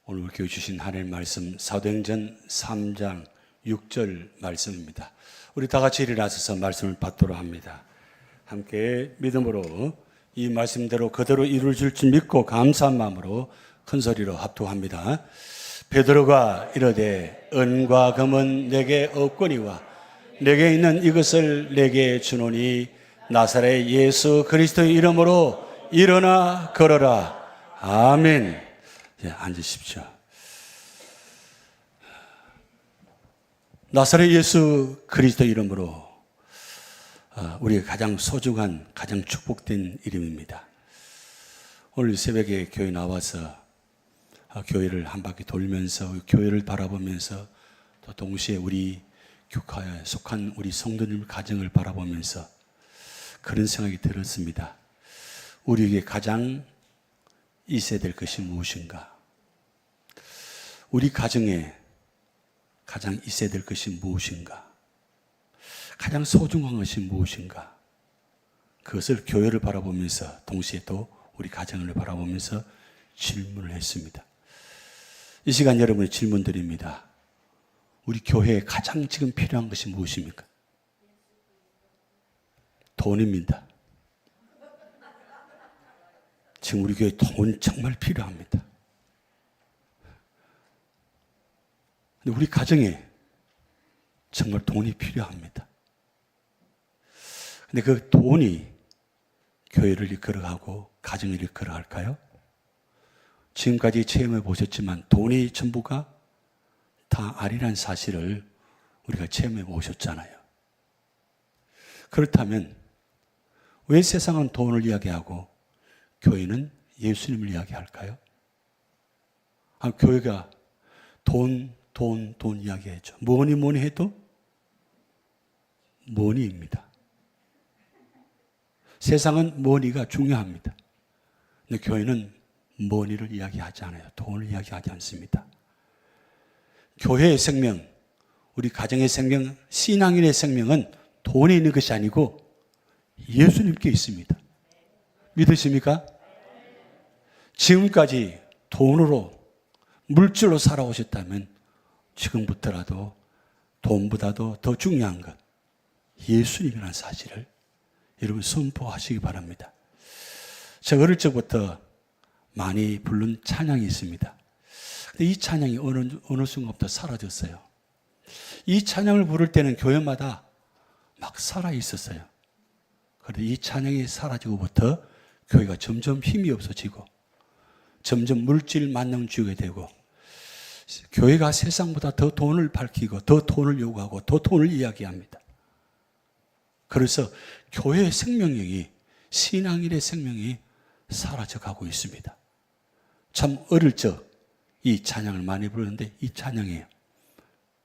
오늘 교회 주신 하나님 말씀 사도행전 3장 6절 말씀입니다. 우리 다 같이 일어나셔서 말씀을 받도록 합니다. 함께 믿음으로 이 말씀대로 그대로 이룰 줄 믿고 감사한 마음으로 큰 소리로 합독합니다. 베드로가 이르되 은과 금은 내게 없거니와 내게 있는 이것을 내게 주노니 나사렛 예수 그리스도의 이름으로 일어나 걸어라. 아멘. 앉으십시오. 나사렛 예수 그리스도 이름으로 우리의 가장 소중한, 가장 축복된 이름입니다. 오늘 새벽에 교회 나와서 교회를 한 바퀴 돌면서 교회를 바라보면서 또 동시에 우리 교회에 속한 우리 성도님 가정을 바라보면서 그런 생각이 들었습니다. 우리에게 가장 있어야 될 것이 무엇인가? 우리 가정에 가장 있어야 될 것이 무엇인가? 가장 소중한 것이 무엇인가? 그것을 교회를 바라보면서 동시에 또 우리 가정을 바라보면서 질문을 했습니다. 이 시간 여러분의 질문 드립니다. 우리 교회에 가장 지금 필요한 것이 무엇입니까? 돈입니다. 지금 우리 교회에 돈 정말 필요합니다. 근데 우리 가정에 정말 돈이 필요합니다. 근데 그 돈이 교회를 이끌어가고 가정을 이끌어갈까요? 지금까지 체험해 보셨지만 돈이 전부가 다 아니란 사실을 우리가 체험해 보셨잖아요. 그렇다면 왜 세상은 돈을 이야기하고 교회는 예수님을 이야기할까요? 교회가 돈 이야기했죠. 뭐니 해도 머니입니다. 세상은 머니가 중요합니다. 근데 교회는 머니를 이야기하지 않아요. 돈을 이야기하지 않습니다. 교회의 생명, 우리 가정의 생명, 신앙인의 생명은 돈에 있는 것이 아니고 예수님께 있습니다. 믿으십니까? 지금까지 돈으로, 물질로 살아오셨다면 지금부터라도 돈보다도 더 중요한 것, 예수님이라는 사실을 여러분 선포하시기 바랍니다. 제가 어릴 적부터 많이 부른 찬양이 있습니다. 근데 이 찬양이 어느 순간부터 사라졌어요. 이 찬양을 부를 때는 교회마다 막 살아 있었어요. 그런데 이 찬양이 사라지고부터 교회가 점점 힘이 없어지고 점점 물질 만능주의가 되고 교회가 세상보다 더 돈을 밝히고 더 돈을 요구하고 더 돈을 이야기합니다. 그래서 교회의 생명력이, 신앙인의 생명이 사라져가고 있습니다. 참 어릴 적 이 찬양을 많이 부르는데 이 찬양이에요.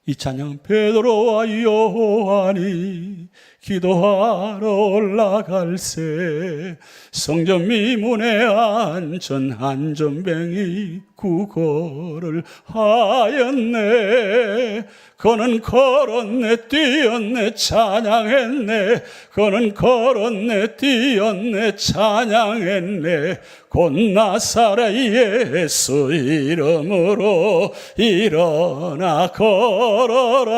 이 찬양은 베드로와 요한이 기도하러 올라갈새 성전 미문에 앉은 한전뱅이 구걸을 하였네. 그는 걸었네 뛰었네 찬양했네. 그는 걸었네 뛰었네 찬양했네. 곧 나사렛 예수 이름으로 일어나 걸어라.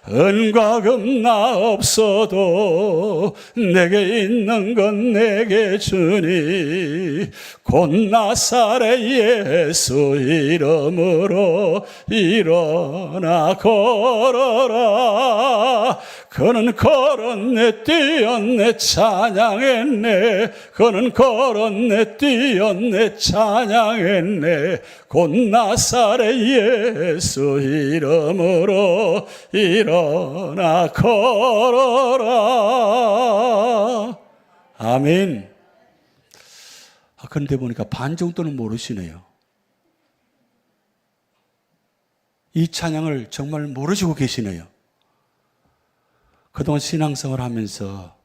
은과 금 나 없어도 내게 있는 건 내게 주니 곧 나사렛 예수 이름으로 일어나 걸어라. 그는 걸었네 뛰었네 찬양했네. 그는 걸었네 뛰었네 찬양했네. 곧 나사렛 예수 이름으로 일어나 걸어라. 아멘. 그런데 보니까 반 정도는 모르시네요. 이 찬양을 정말 모르시고 계시네요. 그동안 신앙생활을 하면서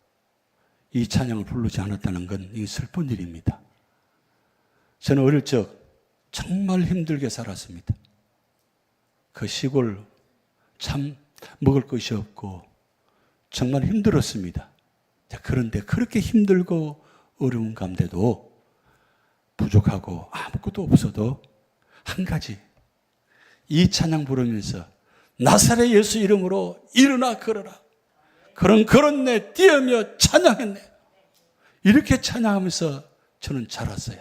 이 찬양을 부르지 않았다는 건 이 슬픈 일입니다. 저는 어릴 적 정말 힘들게 살았습니다. 그 시골 참 먹을 것이 없고 정말 힘들었습니다. 그런데 그렇게 힘들고 어려운 가운데도 부족하고 아무것도 없어도 한 가지, 이 찬양 부르면서 나사렛 예수 이름으로 일어나 걸어라. 걸었네, 뛰어며 찬양했네. 이렇게 찬양하면서 저는 자랐어요.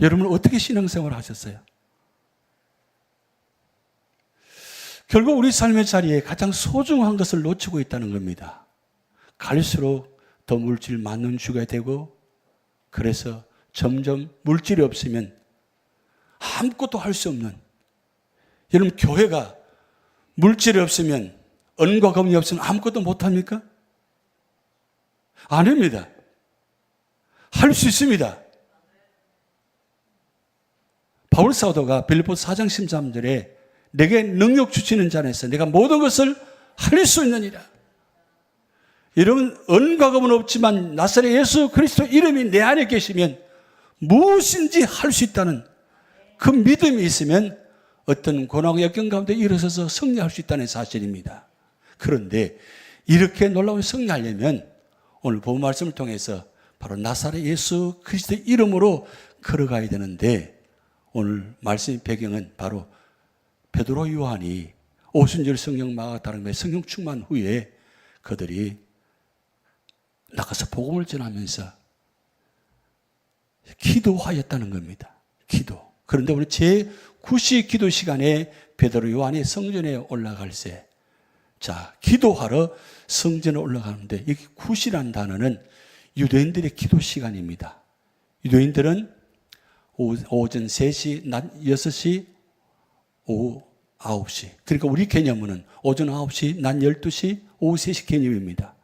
여러분 어떻게 신앙생활을 하셨어요? 결국 우리 삶의 자리에 가장 소중한 것을 놓치고 있다는 겁니다. 갈수록 더 물질 많은 주가 되고, 그래서 점점 물질이 없으면 아무것도 할 수 없는, 여러분 교회가 물질이 없으면, 은과 금이 없으면 아무것도 못합니까? 아닙니다. 할 수 있습니다. 바울 사도가 빌립보서 4장 13절에 내게 능력 주시는 자 안에서 내가 모든 것을 할 수 있느니라. 여러분 은과 금은 없지만 나사렛 예수 그리스도 이름이 내 안에 계시면 무엇인지 할 수 있다는 그 믿음이 있으면 어떤 고난과 역경 가운데 일어서서 승리할 수 있다는 사실입니다. 그런데 이렇게 놀라운 승리하려면 오늘 본 말씀을 통해서 바로 나사렛 예수 그리스도 이름으로 걸어가야 되는데, 오늘 말씀의 배경은 바로 베드로 요한이 오순절 성령 마가다락방에 성령 충만 후에 그들이 나가서 복음을 전하면서 기도하였다는 겁니다. 기도. 그런데 오늘 제9시 기도 시간에 베드로 요한이 성전에 올라갈 때, 자, 기도하러 성전에 올라가는데, 여기 9시라는 단어는 유대인들의 기도 시간입니다. 유대인들은 오전 3시, 낮 6시, 오후 9시. 그러니까 우리 개념은 오전 9시, 낮 12시, 오후 3시 개념입니다.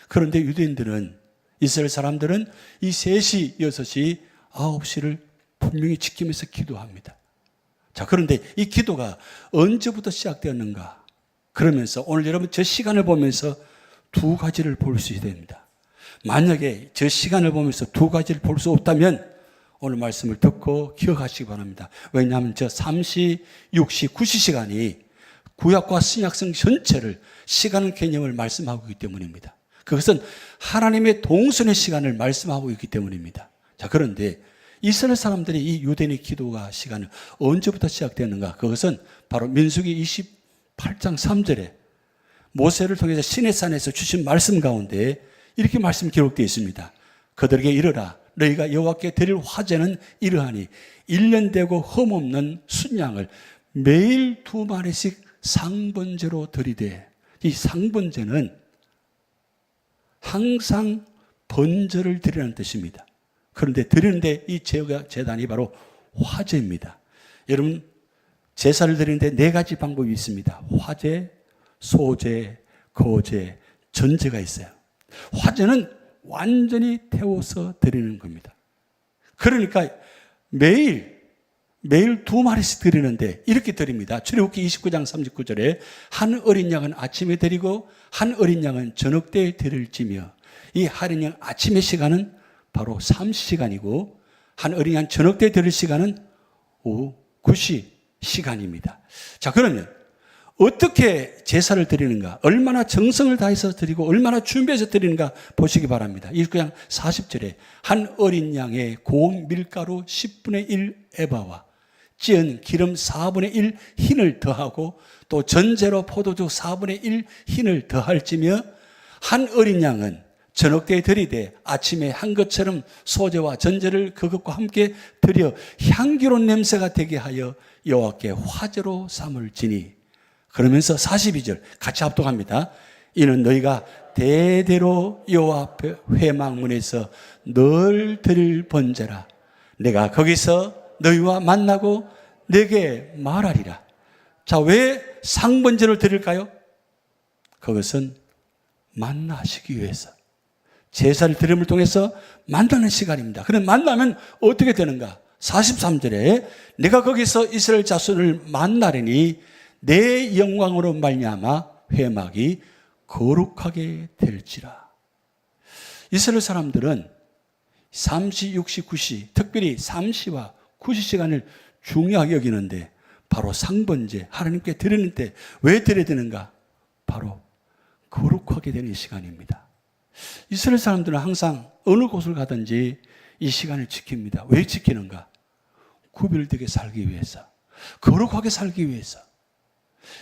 그런데 유대인들은, 이스라엘 사람들은 이 3시, 6시, 9시를 분명히 지키면서 기도합니다. 자, 그런데 이 기도가 언제부터 시작되었는가? 그러면서 오늘 여러분 저 시간을 보면서 두 가지를 볼 수 있어야 됩니다. 만약에 저 시간을 보면서 두 가지를 볼 수 없다면 오늘 말씀을 듣고 기억하시기 바랍니다. 왜냐하면 저 3시, 6시, 9시 시간이 구약과 신약성 전체를 시간 개념을 말씀하고 있기 때문입니다. 그것은 하나님의 동선의 시간을 말씀하고 있기 때문입니다. 자, 그런데 이스라엘 사람들이 이 유대인의 기도가 시간을 언제부터 시작되었는가? 그것은 바로 민수기 28장 3절에 모세를 통해서 시내산에서 주신 말씀 가운데 이렇게 말씀 기록되어 있습니다. 그들에게 이르라, 너희가 여호와께 드릴 화제는 이러하니 1년 되고 흠없는 순양을 매일 2마리씩 상번제로 드리되. 이 상번제는 항상 번제를 드리라는 뜻입니다. 그런데 드리는데 이 제단이 바로 화제입니다. 여러분 제사를 드리는데 4가지 방법이 있습니다. 화제, 소제, 거제, 전제가 있어요. 화제는 완전히 태워서 드리는 겁니다. 그러니까 매일 2마리씩 드리는데 이렇게 드립니다. 출애굽기 29장 39절에 한 어린 양은 아침에 드리고 한 어린 양은 저녁 때에 드릴지며, 이 어린 양 아침의 시간은 바로 3시간이고 한 어린 양 저녁 때에 드릴 시간은 오후 9시 시간입니다. 자, 그러면 어떻게 제사를 드리는가? 얼마나 정성을 다해서 드리고 얼마나 준비해서 드리는가 보시기 바랍니다. 29장 40절에 한 어린 양의 고운 밀가루 10분의 1 에바와 찌은 기름 4분의 1 흰을 더하고 또 전제로 포도주 4분의 1 흰을 더할지며, 한 어린 양은 저녁 때에 드리되 아침에 한 것처럼 소제와 전제를 그것과 함께 드려 향기로운 냄새가 되게 하여 여호와께 화제로 삼을지니. 그러면서 42절 같이 합독합니다. 이는 너희가 대대로 여호와 앞에 회막문에서 늘 드릴 번제라. 내가 거기서 너희와 만나고 내게 말하리라. 자, 왜 상번제를 드릴까요? 그것은 만나시기 위해서, 제사를 드림을 통해서 만나는 시간입니다. 그럼 만나면 어떻게 되는가? 43절에 내가 거기서 이스라엘 자손을 만나리니 내 영광으로 말미암아 회막이 거룩하게 될지라. 이스라엘 사람들은 3시, 6시, 9시, 특별히 3시와 9시 시간을 중요하게 여기는데 바로 상번제, 하나님께 드리는 때 왜 드려야 되는가? 바로 거룩하게 되는 시간입니다. 이스라엘 사람들은 항상 어느 곳을 가든지 이 시간을 지킵니다. 왜 지키는가? 구별되게 살기 위해서, 거룩하게 살기 위해서.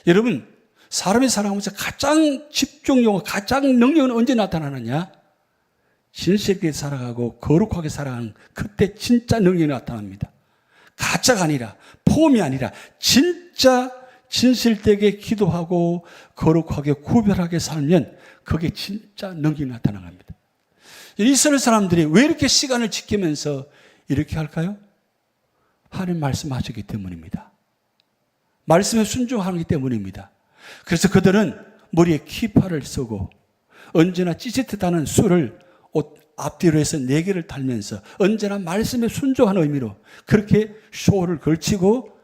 여러분, 사람이 살아가면서 가장 집중력과 가장 능력은 언제 나타나느냐? 진실하게 살아가고 거룩하게 살아가는 그때 진짜 능력이 나타납니다. 가짜가 아니라, 폼이 아니라 진짜 진실되게 기도하고 거룩하게 구별하게 살면 그게 진짜 능력이 나타나는 겁니다. 이스라엘 사람들이 왜 이렇게 시간을 지키면서 이렇게 할까요? 하나님 말씀하셨기 때문입니다. 말씀에 순종하기 때문입니다. 그래서 그들은 머리에 키파를 쓰고 언제나 찌릿하다는 수를 옷 앞뒤로 해서 4개를 달면서 언제나 말씀에 순종하는 의미로 그렇게 쇼를 걸치고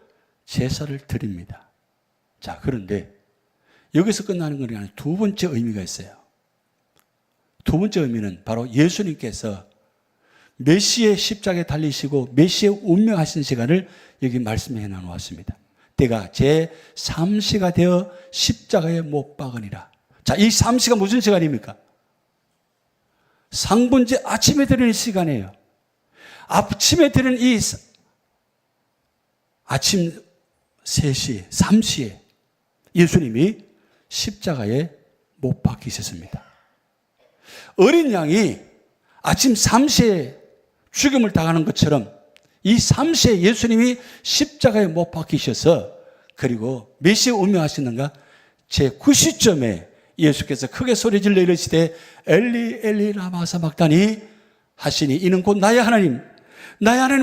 제사를 드립니다. 자, 그런데 여기서 끝나는 것이 아니라 두 번째 의미가 있어요. 두 번째 의미는 바로 예수님께서 메시의 십자가에 달리시고 메시의 운명하신 시간을 여기 말씀해 나누었습니다. 때가 제3시가 되어 십자가에 못 박으니라. 자, 이 3시가 무슨 시간입니까? 상분제 아침에 드리는 시간이에요. 아침에 드리는 이 아침 3시, 3시에 예수님이 십자가에 못 박히셨습니다. 어린 양이 아침 3시에 죽음을 당하는 것처럼 이 3시에 예수님이 십자가에 못 박히셔서 그리고 몇 시에 운명하시는가? 제9시점에 예수께서 크게 소리질러 이르시되 엘리 엘리 라마 사박다니 하시니 이는 곧 나의 하나님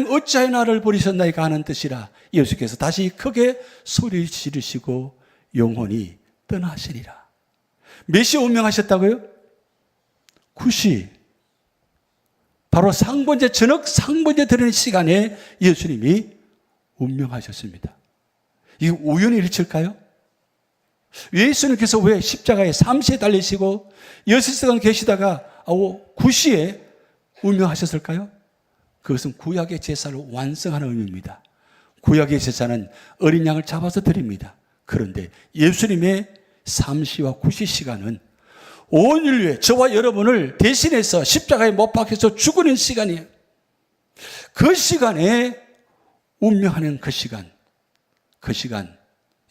어찌하여 나를 버리셨나이까 하는 뜻이라. 예수께서 다시 크게 소리 지르시고 영혼이 떠나시리라. 몇 시에 운명하셨다고요? 9시. 바로 상번제 저녁 상번제 드리는 시간에 예수님이 운명하셨습니다. 이게 우연히 일칠까요? 예수님께서 왜 십자가에 3시에 달리시고 6시간 계시다가 9시에 운명하셨을까요? 그것은 구약의 제사를 완성하는 의미입니다. 구약의 제사는 어린 양을 잡아서 드립니다. 그런데 예수님의 3시와 9시 시간은 온 인류에 저와 여러분을 대신해서 십자가에 못 박혀서 죽는 시간이에요. 그 시간에 운명하는 그 시간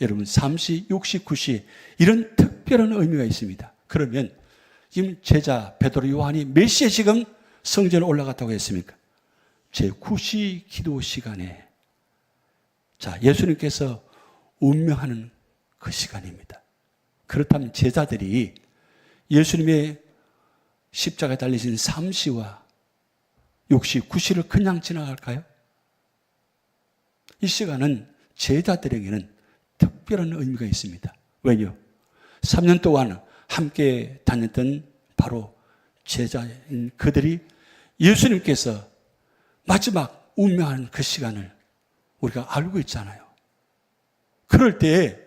여러분 3시, 6시, 9시 이런 특별한 의미가 있습니다. 그러면 지금 제자 베드로 요한이 몇 시에 지금 성전에 올라갔다고 했습니까? 제9시 기도 시간에 자 예수님께서 운명하는 그 시간입니다. 그렇다면 제자들이 예수님의 십자가에 달리신 3시와 6시, 9시를 그냥 지나갈까요? 이 시간은 제자들에게는 특별한 의미가 있습니다. 왜요? 3년 동안 함께 다녔던 바로 제자인 그들이 예수님께서 마지막 운명하는 그 시간을 우리가 알고 있잖아요. 그럴 때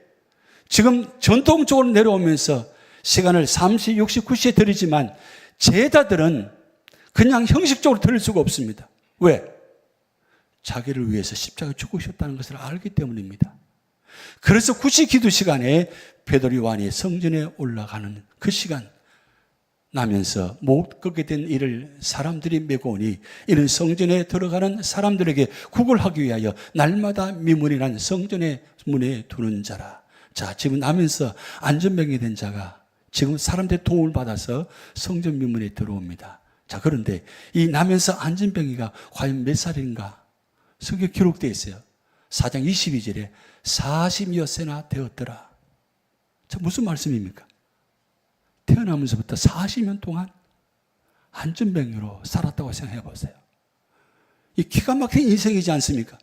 지금 전통적으로 내려오면서 시간을 3시, 6시, 9시에 드리지만 제자들은 그냥 형식적으로 드릴 수가 없습니다. 왜? 자기를 위해서 십자가에 죽으셨다는 것을 알기 때문입니다. 그래서 9시 기도 시간에 베드로 요한이 성전에 올라가는 그 시간 나면서 못 걷게 된 이를 사람들이 메고 오니 이는 성전에 들어가는 사람들에게 구걸하기 위하여 날마다 미문이 난 성전의 문에 두는 자라. 자, 지금 나면서 안전병이 된 자가 지금 사람들의 도움을 받아서 성전 미문에 들어옵니다. 자, 그런데 이 나면서 안전병이가 과연 몇 살인가? 성경에 기록되어 있어요. 4장 22절에 40여 세나 되었더라. 자, 무슨 말씀입니까? 태어나면서부터 40년 동안 안전병으로 살았다고 생각해 보세요. 이 기가 막힌 인생이지 않습니까?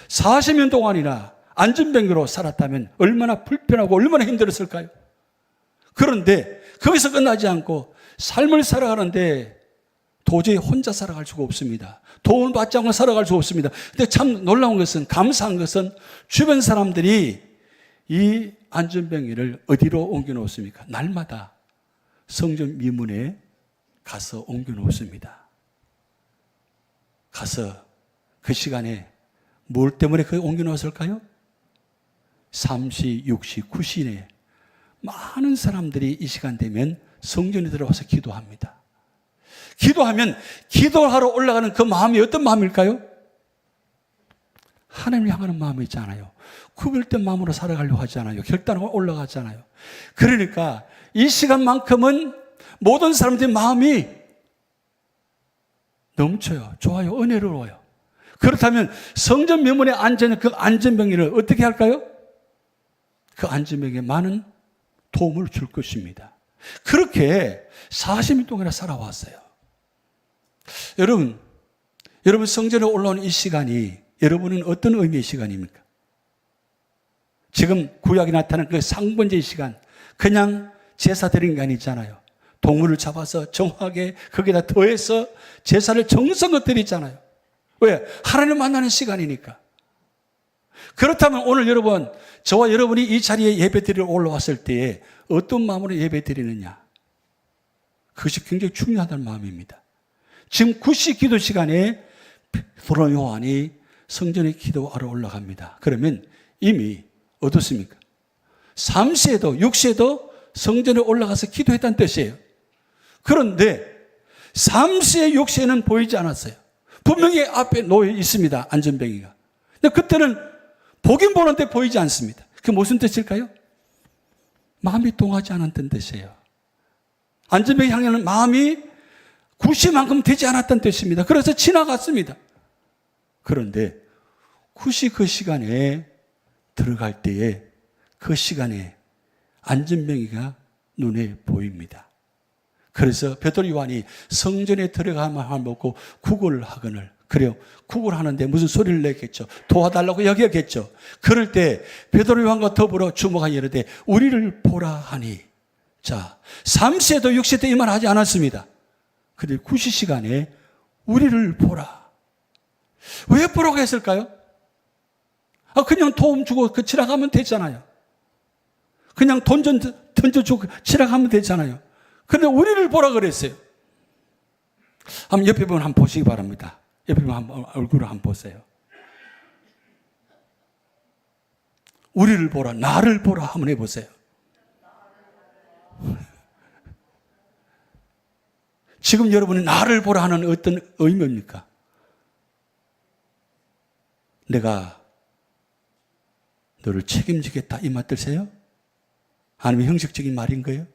40년 동안이나 안전병으로 살았다면 얼마나 불편하고 얼마나 힘들었을까요? 그런데 거기서 끝나지 않고 삶을 살아가는데 도저히 혼자 살아갈 수가 없습니다. 도움을 받지 않고 살아갈 수 없습니다. 근데 참 놀라운 것은, 감사한 것은 주변 사람들이 이 안전병이를 어디로 옮겨 놓습니까? 날마다 성전 미문에 가서 옮겨 놓습니다. 가서 그 시간에 뭘 때문에 그 옮겨 놓았을까요? 3시, 6시, 9시에 많은 사람들이 이 시간 되면 성전에 들어와서 기도합니다. 기도하면 기도하러 올라가는 그 마음이 어떤 마음일까요? 하나님을 향하는 마음이 있잖아요. 구별된 마음으로 살아가려고 하잖아요. 결단하고 올라가잖아요. 그러니까 이 시간만큼은 모든 사람들의 마음이 넘쳐요. 좋아요. 은혜로워요. 그렇다면 성전 명문에 앉아있는 그 안전병이를 어떻게 할까요? 그 안전병에 많은 도움을 줄 것입니다. 그렇게 40일 동안이나 살아왔어요. 여러분 성전에 올라오는 이 시간이 여러분은 어떤 의미의 시간입니까? 지금 구약이 나타난 그 상번제의 시간, 그냥 제사 드리는 게 아니잖아요. 동물을 잡아서 정확하게 거기다 더해서 제사를 정성껏 드리잖아요. 왜? 하나님 만나는 시간이니까. 그렇다면 오늘 여러분, 저와 여러분이 이 자리에 예배 드리러 올라왔을 때에 어떤 마음으로 예배 드리느냐? 그것이 굉장히 중요하다는 마음입니다. 지금 9시 기도 시간에 베드로 요한이 성전에 기도하러 올라갑니다. 그러면 이미 어떻습니까? 3시에도 6시에도 성전에 올라가서 기도했다는 뜻이에요. 그런데 3시에 6시에는 보이지 않았어요. 분명히 앞에 놓여 있습니다. 안전뱅이가. 근데 그때는 보긴 보는데 보이지 않습니다. 그게 무슨 뜻일까요? 마음이 동하지 않았던 뜻이에요. 안전뱅이 향하는 마음이 9시만큼 되지 않았던 뜻입니다. 그래서 지나갔습니다. 그런데 9시 그 시간에 들어갈 때에 그 시간에 안전뱅이가 눈에 보입니다. 그래서 베드로 요한이 성전에 들어가만 먹고 구걸을 하거늘. 그래요. 구걸하는데 무슨 소리를 냈겠죠. 도와달라고 여기겠죠. 그럴 때 베드로 요한과 더불어 주목하여 이르되 우리를 보라 하니. 자, 3시에도 6시에도 이 말 하지 않았습니다. 그런데 9시 시간에 우리를 보라. 왜 보라고 했을까요? 그냥 도움 주고 지나가면 되잖아요. 그냥 돈 던져주고 지나가면 되잖아요. 그런데 우리를 보라 그랬어요. 한번 옆에 분 한번 보시기 바랍니다. 옆에 분 한번 얼굴을 한번 보세요. 우리를 보라, 나를 보라 한번 해보세요. 지금 여러분이 나를 보라 하는 어떤 의미입니까? 내가 너를 책임지겠다 이 말뜻이에요? 아니면 형식적인 말인 거예요?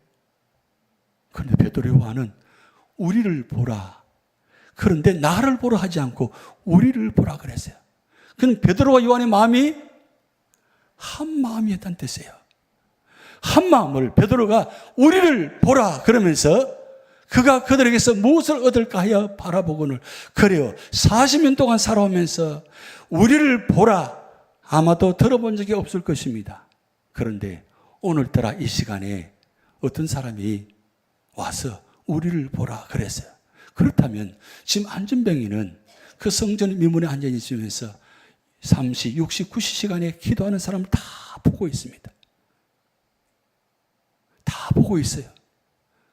그런데 베드로 요한은 우리를 보라. 그런데 나를 보라 하지 않고 우리를 보라 그랬어요. 그건 베드로와 요한의 마음이 한 마음이었다는 뜻이에요. 한 마음을 베드로가 우리를 보라 그러면서 그가 그들에게서 무엇을 얻을까 하여 바라보고는 그래요. 40년 동안 살아오면서 우리를 보라 아마도 들어본 적이 없을 것입니다. 그런데 오늘따라 이 시간에 어떤 사람이 와서 우리를 보라 그랬어요. 그렇다면 지금 안전뱅이는 그 성전 미문에 앉아 있으면서 3시, 6시, 9시 시간에 기도하는 사람을 다 보고 있습니다. 다 보고 있어요.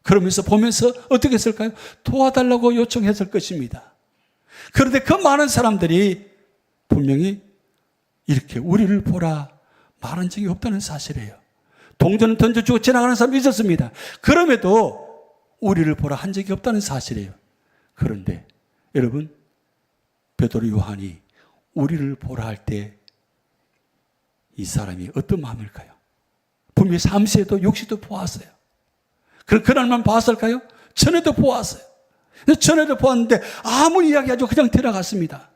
그러면서 보면서 어떻게 했을까요? 도와달라고 요청했을 것입니다. 그런데 그 많은 사람들이 분명히 이렇게 우리를 보라 말한 적이 없다는 사실이에요. 동전을 던져주고 지나가는 사람이 있었습니다. 그럼에도 우리를 보라 한 적이 없다는 사실이에요. 그런데 여러분 베드로 요한이 우리를 보라 할 때 이 사람이 어떤 마음일까요? 분명히 3시에도 6시도 보았어요. 그날만 보았을까요? 전에도 보았어요. 전에도 보았는데 아무 이야기하지 않고 그냥 들어갔습니다.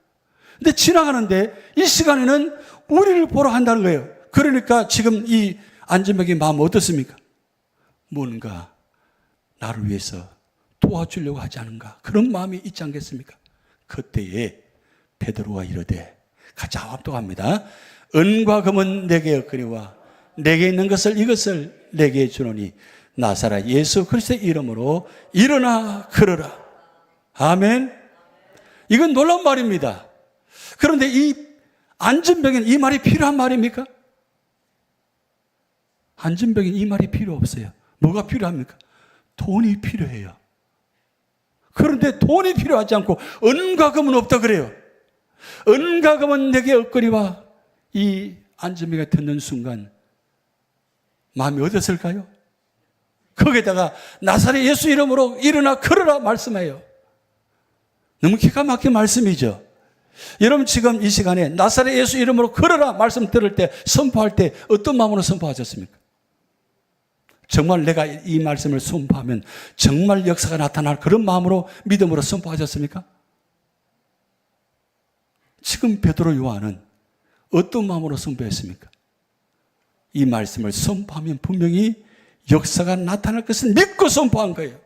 근데 지나가는데 이 시간에는 우리를 보라 한다는 거예요. 그러니까 지금 이 안전병의 마음은 어떻습니까? 뭔가 나를 위해서 도와주려고 하지 않은가 그런 마음이 있지 않겠습니까? 그때에 베드로가 이르되 같이 합독합니다. 은과 금은 내게 없거니와 내게 있는 것을 이것을 내게 주노니 나사렛 예수 그리스도의 이름으로 일어나 걸어라. 아멘. 이건 놀라운 말입니다. 그런데 이 안전병에는 이 말이 필요한 말입니까? 안전병에는 이 말이 필요 없어요. 뭐가 필요합니까? 돈이 필요해요. 그런데 돈이 필요하지 않고 은과 금은 없다 그래요. 은과 금은 내게 없거니와 이 안전병에 듣는 순간 마음이 어땠을까요? 거기에다가 나사렛 예수 이름으로 일어나 걸어라 말씀해요. 너무 기가 막힌 말씀이죠. 여러분 지금 이 시간에 나사렛 예수 이름으로 걸어라 말씀 들을 때, 선포할 때 어떤 마음으로 선포하셨습니까? 정말 내가 이 말씀을 선포하면 정말 역사가 나타날 그런 마음으로, 믿음으로 선포하셨습니까? 지금 베드로 요한은 어떤 마음으로 선포했습니까? 이 말씀을 선포하면 분명히 역사가 나타날 것을 믿고 선포한 거예요.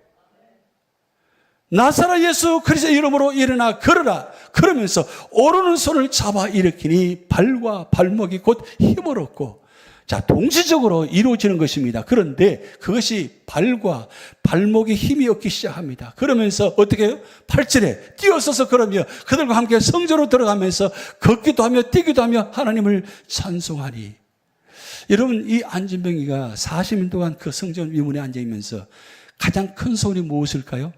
나사렛 예수 그리스도 이름으로 일어나 걸어라. 그러면서 오르는 손을 잡아 일으키니 발과 발목이 곧 힘을 얻고, 자, 동시적으로 이루어지는 것입니다. 그런데 그것이 발과 발목에 힘이 얻기 시작합니다. 그러면서 어떻게 해요? 8절에 뛰어서서 걸으며 그들과 함께 성전으로 들어가면서 걷기도 하며 뛰기도 하며 하나님을 찬송하니. 여러분, 이 안진뱅이가 40년 동안 그 성전 위문에 앉아있면서 가장 큰 소원이 무엇일까요?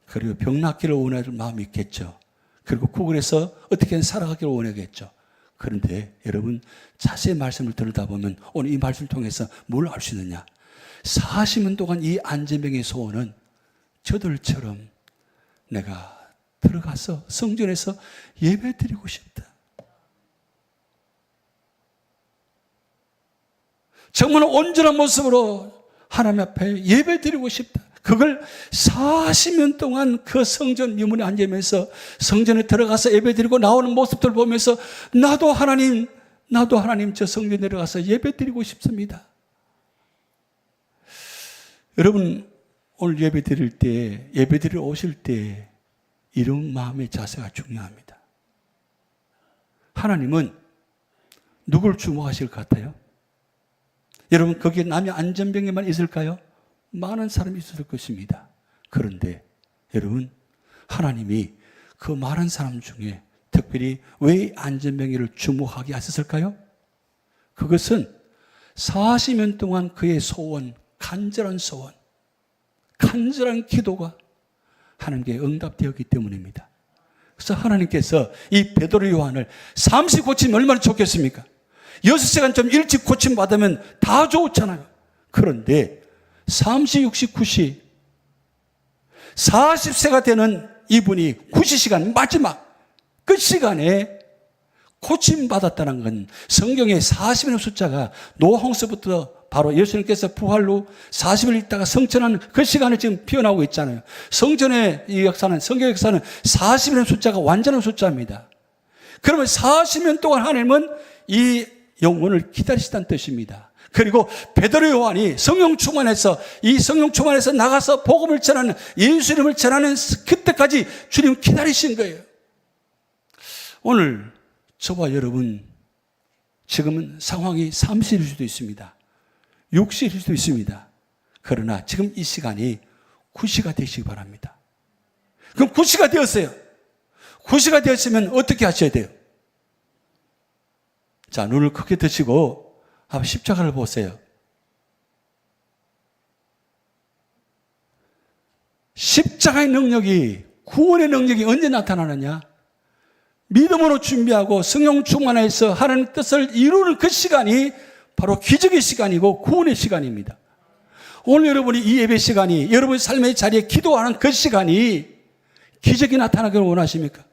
그리고 병 낫기를 원할 마음이 있겠죠. 그리고 구걸해서 어떻게든 살아가기를 원하겠죠. 그런데 여러분, 자세히 말씀을 들여다보면 오늘 이 말씀을 통해서 뭘 알 수 있느냐? 40년 동안 이 안진뱅이의 소원은 저들처럼 내가 들어가서 성전에서 예배 드리고 싶다. 정말 온전한 모습으로 하나님 앞에 예배 드리고 싶다. 그걸 40년 동안 그 성전 유문에 앉으면서 성전에 들어가서 예배 드리고 나오는 모습들 보면서 나도 하나님 저 성전에 들어가서 예배 드리고 싶습니다. 여러분, 오늘 예배 드릴 때, 예배 드리러 오실 때 이런 마음의 자세가 중요합니다. 하나님은 누굴 주목하실 것 같아요? 여러분, 거기에 남의 안전병에만 있을까요? 많은 사람이 있을 것입니다. 그런데 여러분, 하나님이 그 많은 사람 중에 특별히 왜 안전병이를 주목하게 하셨을까요? 그것은 40년 동안 그의 소원, 간절한 소원, 간절한 기도가 하나님께 응답되었기 때문입니다. 그래서 하나님께서 이 베드로 요한을 30 고치면 얼마나 좋겠습니까? 6시간 좀 일찍 고침받으면 다 좋잖아요. 그런데 30, 60, 90, 40세가 되는 이분이 90시간 마지막 그 시간에 고침받았다는 건 성경의 40이라는 숫자가 노홍서부터 바로 예수님께서 부활 후 40일 있다가 성천한 그 시간을 지금 표현하고 있잖아요. 성전의 이 역사는, 성경 역사는 40이라는 숫자가 완전한 숫자입니다. 그러면 40년 동안 하나님은 이 영혼을 기다리시다는 뜻입니다. 그리고 베드로 요한이 성령 충만해서 이 성령 충만해서 나가서 복음을 전하는, 예수 이름을 전하는 그때까지 주님 기다리신 거예요. 오늘 저와 여러분 지금은 상황이 30일 수도 있습니다. 60일 수도 있습니다. 그러나 지금 이 시간이 9시가 되시기 바랍니다. 그럼 9시가 되었어요. 9시가 되었으면 어떻게 하셔야 돼요? 자, 눈을 크게 뜨시고 한번 십자가를 보세요. 십자가의 능력이, 구원의 능력이 언제 나타나느냐? 믿음으로 준비하고 성령 충만해서 하나님의 뜻을 이루는 그 시간이 바로 기적의 시간이고 구원의 시간입니다. 오늘 여러분이 이 예배 시간이, 여러분 삶의 자리에 기도하는 그 시간이 기적이 나타나기를 원하십니까?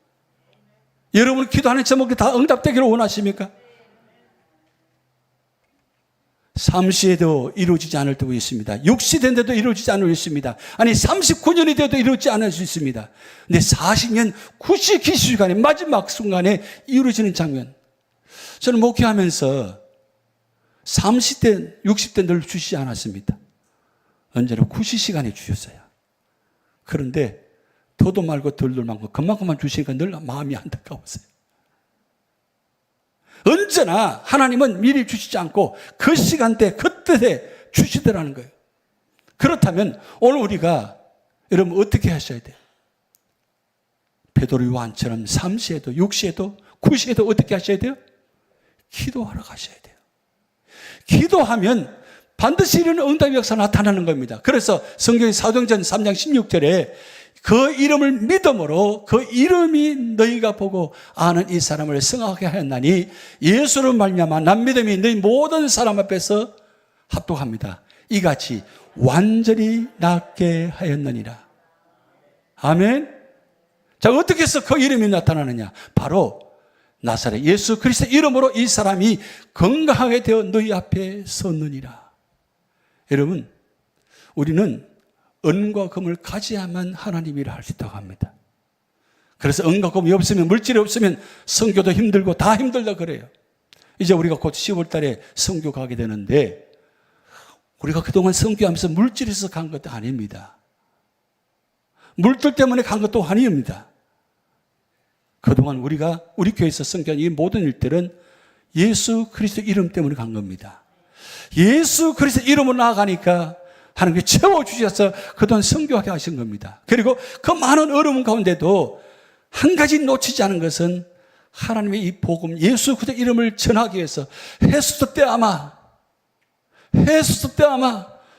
여러분 기도하는 제목이 다 응답되기를 원하십니까? 30에도 이루어지지 않을 때도 있습니다. 60이 된데도 이루어지지 않을 수 있습니다. 아니 39년이 돼도 이루어지지 않을 수 있습니다. 근데 40년 90 기시간에 마지막 순간에 이루어지는 장면. 저는 목회하면서 30대 60대 늘 주시지 않았습니다. 언제나 90시간에 주셨어요. 그런데 더도 말고 덜도 말고 그만큼만 주시니까 늘 마음이 안타까웠어요. 언제나 하나님은 미리 주시지 않고 그 시간대 그때에 주시더라는 거예요. 그렇다면 오늘 우리가 여러분 어떻게 하셔야 돼요? 베드로 요한처럼 3시에도 6시에도 9시에도 어떻게 하셔야 돼요? 기도하러 가셔야 돼요. 기도하면 반드시 이런 응답의 역사가 나타나는 겁니다. 그래서 성경의 사도행전 3장 16절에 그 이름을 믿음으로 그 이름이 너희가 보고 아는 이 사람을 승하게 하였나니 예수를 말미암아 난 믿음이 너희 모든 사람 앞에서 합독합니다. 이같이 완전히 낫게 하였느니라. 아멘. 자, 어떻게 해서 그 이름이 나타나느냐? 바로 나사렛 예수 그리스도 이름으로 이 사람이 건강하게 되어 너희 앞에 섰느니라. 여러분, 우리는 은과 금을 가져야만 하나님 일을 할 수 있다고 합니다. 그래서 은과 금이 없으면, 물질이 없으면 선교도 힘들고 다 힘들다 그래요. 이제 우리가 곧 10월 달에 선교 가게 되는데, 우리가 그동안 선교하면서 물질이 있어서 간 것도 아닙니다. 물질 때문에 간 것도 아닙니다. 그동안 우리 교회에서 선교한 이 모든 일들은 예수 그리스도 이름 때문에 간 겁니다. 예수 그리스도 이름으로 나아가니까 하나님께 채워주셔서 그동안 선교하게 하신 겁니다. 그리고 그 많은 어려움 가운데도 한 가지 놓치지 않은 것은 하나님의 이 복음, 예수 그리스도 이름을 전하기 위해서 해수도 때 아마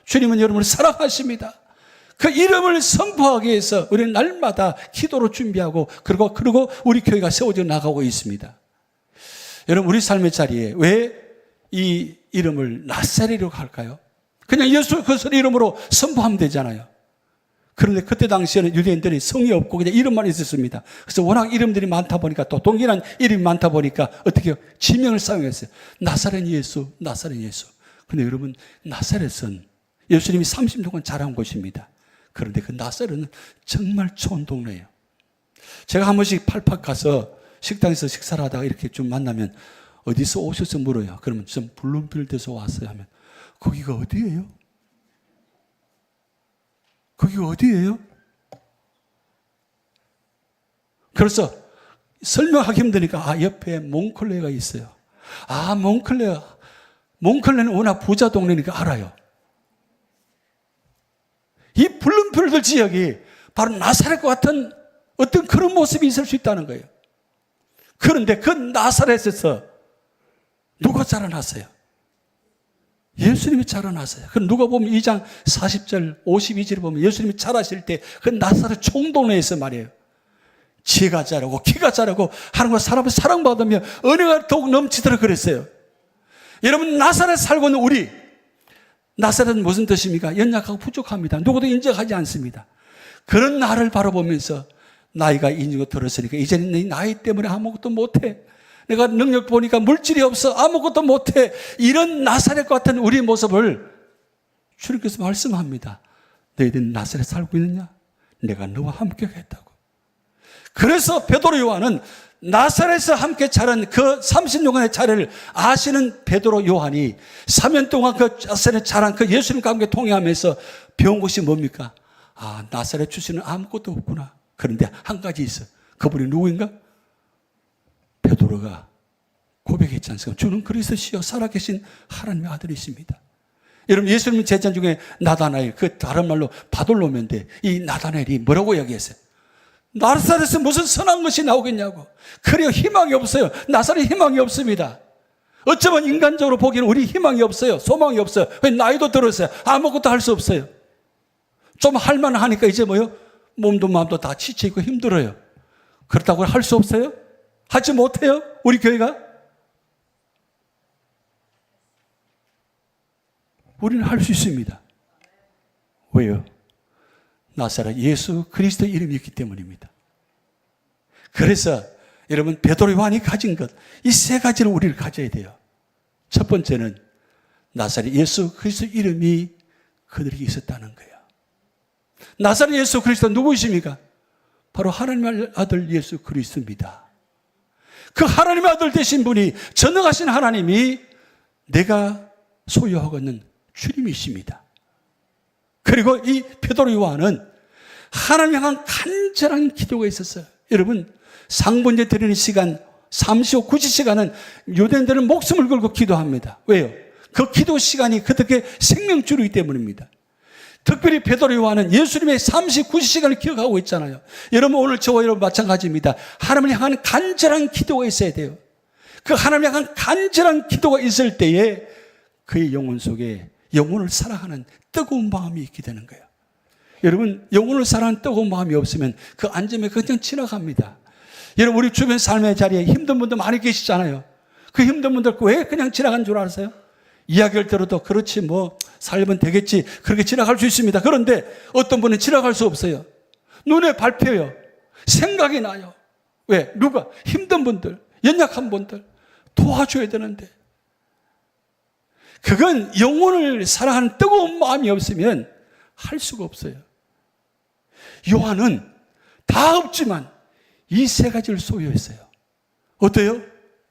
주님은 여러분을 사랑하십니다. 그 이름을 선포하기 위해서 우리는 날마다 기도로 준비하고 그리고 우리 교회가 세워져 나가고 있습니다. 여러분, 우리 삶의 자리에 왜 이 이름을 나사렛이라고 할까요? 그냥 예수 그리스도 이름으로 선포하면 되잖아요. 그런데 그때 당시에는 유대인들이 성이 없고 그냥 이름만 있었습니다. 그래서 워낙 이름들이 많다 보니까, 또 동일한 이름이 많다 보니까 어떻게 지명을 사용했어요. 나사렛 예수, 나사렛 예수. 그런데 여러분, 나사렛은 예수님이 30년 동안 자란 곳입니다. 그런데 그 나사렛은 정말 좋은 동네예요. 제가 한 번씩 팔팍 가서 식당에서 식사를 하다가 이렇게 좀 만나면 어디서 오셔서 물어요. 그러면 좀 블룸필드에서 왔어요 하면, 거기가 어디예요? 거기가 어디예요? 그래서 설명하기 힘드니까, 옆에 몽클레가 있어요. 몽클레는 워낙 부자 동네니까 알아요. 이 블룸필드 지역이 바로 나사렛과 같은 어떤 그런 모습이 있을 수 있다는 거예요. 그런데 그 나사렛에서 누가 자라났어요? 예수님이 자라났어요. 그럼 누가 보면 2장 40절 52절에 보면 예수님이 자라실 때 그 나사렛 총동네에서 말이에요, 지혜가 자라고 키가 자라고 하나님과 사람을 사랑받으며 은혜가 더욱 넘치도록 그랬어요. 여러분, 나사렛 살고 있는 우리, 나사렛은 무슨 뜻입니까? 연약하고 부족합니다. 누구도 인정하지 않습니다. 그런 나를 바라보면서 나이가 인지고 들었으니까 이제는 내 나이 때문에 아무것도 못해, 내가 능력 보니까 물질이 없어 아무것도 못해, 이런 나사렛과 같은 우리 모습을 주님께서 말씀합니다. 너희들 나사렛 살고 있느냐? 내가 너와 함께 하겠다고. 그래서 베드로 요한은 나사렛에서 함께 자란 그 30년간의 자리를 아시는 베드로 요한이 3년 동안 그 나사렛 자란 그 예수님과 함께 통행하면서 배운 것이 뭡니까? 나사렛 출신은 아무것도 없구나. 그런데 한 가지 있어. 그분이 누구인가? 베드로가 고백했지 않습니까? 주는 그리스도시요 살아계신 하나님의 아들이십니다. 여러분, 예수님 제자 중에 나다나엘, 그 다른 말로 바돌로메인데, 이 나다나엘이 뭐라고 이야기했어요? 나사렛에서 무슨 선한 것이 나오겠냐고. 그래요, 희망이 없어요. 나사렛 희망이 없습니다. 어쩌면 인간적으로 보기에는 우리 희망이 없어요. 소망이 없어요. 나이도 들었어요. 아무것도 할 수 없어요. 좀 할만하니까 이제 몸도 마음도 다 지치고 힘들어요. 그렇다고 할 수 없어요? 하지 못해요? 우리 교회가? 우리는 할 수 있습니다. 왜요? 나사렛 예수 그리스도 이름이 있기 때문입니다. 그래서 여러분, 베드로 요한이 가진 것, 이 세 가지를 우리를 가져야 돼요. 첫 번째는 나사렛 예수 그리스도 이름이 그들에게 있었다는 거예요. 나사렛 예수 그리스도 누구이십니까? 바로 하나님의 아들 예수 그리스도입니다. 그 하나님의 아들 되신 분이, 전능하신 하나님이 내가 소유하고 있는 주님이십니다. 그리고 이 베드로 요한은 하나님 향한 간절한 기도가 있었어요. 여러분, 상번제 드리는 시간 3시 9시 시간은 유대인들은 목숨을 걸고 기도합니다. 왜요? 그 기도 시간이 그들에게 생명줄이기 때문입니다. 특별히 베드로 요한은 예수님의 3시 9시 시간을 기억하고 있잖아요. 여러분, 오늘 저와 여러분 마찬가지입니다. 하나님을 향한 간절한 기도가 있어야 돼요. 그 하나님을 향한 간절한 기도가 있을 때에 그의 영혼 속에 영혼을 사랑하는 뜨거운 마음이 있게 되는 거예요. 여러분, 영혼을 사랑하는 뜨거운 마음이 없으면 그 안점에 그냥 지나갑니다. 여러분, 우리 주변 삶의 자리에 힘든 분들 많이 계시잖아요. 그 힘든 분들 왜 그냥 지나간 줄 아세요? 이야기를 들어도 그렇지 살면 되겠지, 그렇게 지나갈 수 있습니다. 그런데 어떤 분은 지나갈 수 없어요. 눈에 밟혀요. 생각이 나요. 왜? 누가? 힘든 분들, 연약한 분들 도와줘야 되는데, 그건 영혼을 사랑하는 뜨거운 마음이 없으면 할 수가 없어요. 요한은 다 없지만 이 세 가지를 소유했어요. 어때요?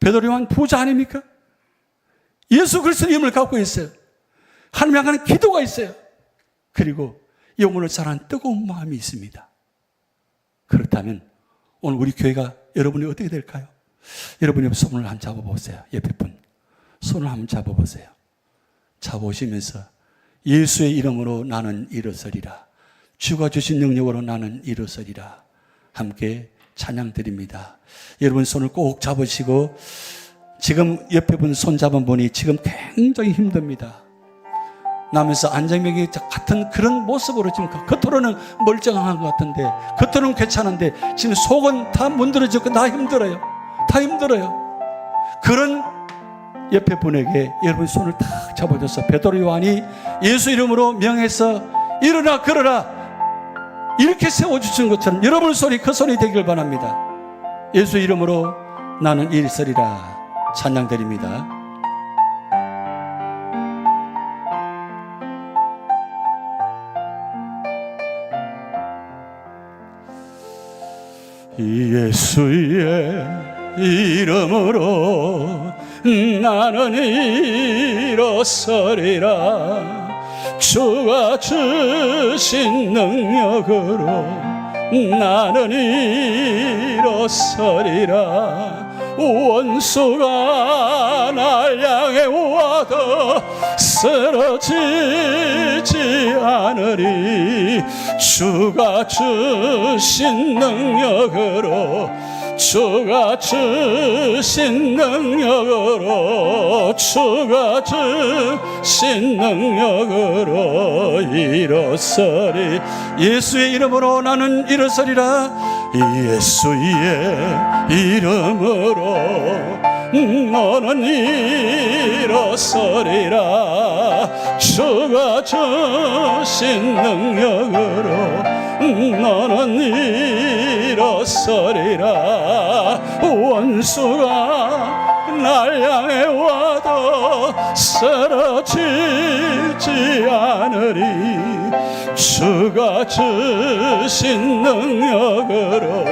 베드로 요한 부자 아닙니까? 예수 그리스도의 이름을 갖고 있어요. 하나님 향하는 기도가 있어요. 그리고 영혼을 사랑하는 뜨거운 마음이 있습니다. 그렇다면 오늘 우리 교회가 여러분이 어떻게 될까요? 여러분이 손을 한번 잡아보세요. 옆에 분 손을 한번 잡아보세요. 잡아보시면서 예수의 이름으로 나는 일어서리라, 주가 주신 능력으로 나는 일어서리라, 함께 찬양 드립니다. 여러분 손을 꼭 잡으시고, 지금 옆에 분 손 잡은 분이 지금 굉장히 힘듭니다. 나면서 안정맥이 같은 그런 모습으로 지금 겉으로는 멀쩡한 것 같은데, 겉으로는 괜찮은데 지금 속은 다 문드러지고 다 힘들어요. 다 힘들어요. 그런 옆에 분에게 여러분 손을 탁 잡아줘서 베드로 요한이 예수 이름으로 명해서 일어나 걸어라 이렇게 세워주신 것처럼 여러분 손이 그 손이 되길 바랍니다. 예수 이름으로 나는 일서리라. 찬양 드립니다. 예수의 이름으로 나는 일어서리라. 주가 주신 능력으로 나는 일어서리라. 원수가 날 향해 와도 쓰러지지 않으리. 주가 주신 능력으로, 주가 주신 능력으로, 주가 주신 능력으로 일어서리. 예수의 이름으로 나는 일어서리라. 예수의 이름으로 너는 일어서리라. 주가 주신 능력으로 너는 일어서리라. 원수가 날 향해 와도 쓰러지지 않으리. 주가 주신 능력으로,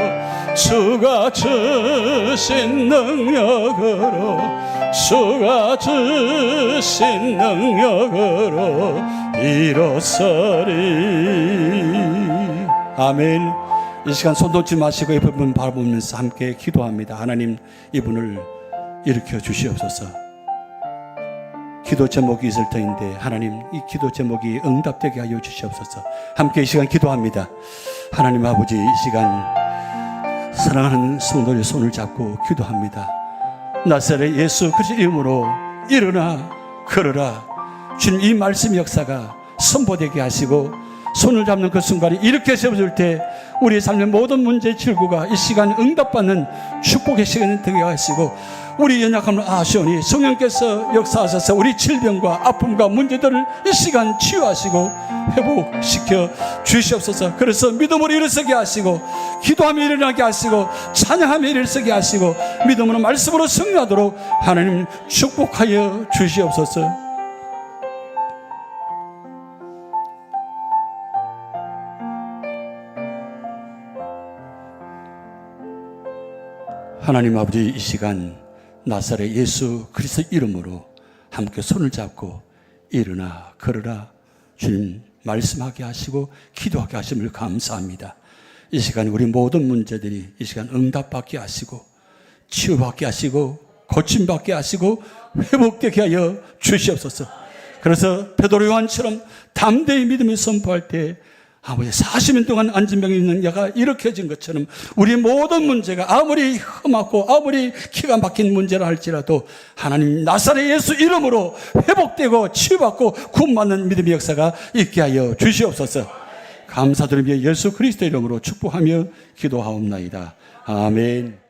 주가 주신 능력으로, 주가 주신 능력으로 일어서리. 아멘. 이 시간 손 놓지 마시고 이 부분 바라보면서 함께 기도합니다. 하나님, 이분을 일으켜 주시옵소서. 기도 제목이 있을 터인데 하나님, 이 기도 제목이 응답되게 하여 주시옵소서. 함께 이 시간 기도합니다. 하나님 아버지, 이 시간 사랑하는 성도의 손을 잡고 기도합니다. 나사렛 예수 그리스도의 이름으로 일어나 걸어라. 주님, 이 말씀 역사가 선포되게 하시고 손을 잡는 그 순간에 이렇게 세워질 때 우리의 삶의 모든 문제의 질구가 이 시간 응답받는 축복의 시간이 되게 하시고, 우리 연약함을 아시오니 성령께서 역사하셔서 우리 질병과 아픔과 문제들을 이 시간 치유하시고 회복시켜 주시옵소서. 그래서 믿음으로 일어서게 하시고, 기도하며 일어나게 하시고, 찬양하며 일어서게 하시고, 믿음으로 말씀으로 승리하도록 하나님 축복하여 주시옵소서. 하나님 아버지, 이 시간 나사렛 예수 그리스도 이름으로 함께 손을 잡고 일어나 걸어라. 주님 말씀하게 하시고 기도하게 하심을 감사합니다. 이 시간 우리 모든 문제들이 이 시간 응답받게 하시고 치유받게 하시고 고침받게 하시고 회복되게 하여 주시옵소서. 그래서 베드로 요한처럼 담대히 믿음을 선포할 때 아버지 40년 동안 안진병이 있는 자가 일으켜진 것처럼 우리 모든 문제가 아무리 험하고 아무리 기가 막힌 문제라 할지라도 하나님 나사렛 예수 이름으로 회복되고 치유받고 구원받는 믿음의 역사가 있게 하여 주시옵소서. 감사드리며 예수 그리스도 이름으로 축복하며 기도하옵나이다. 아멘.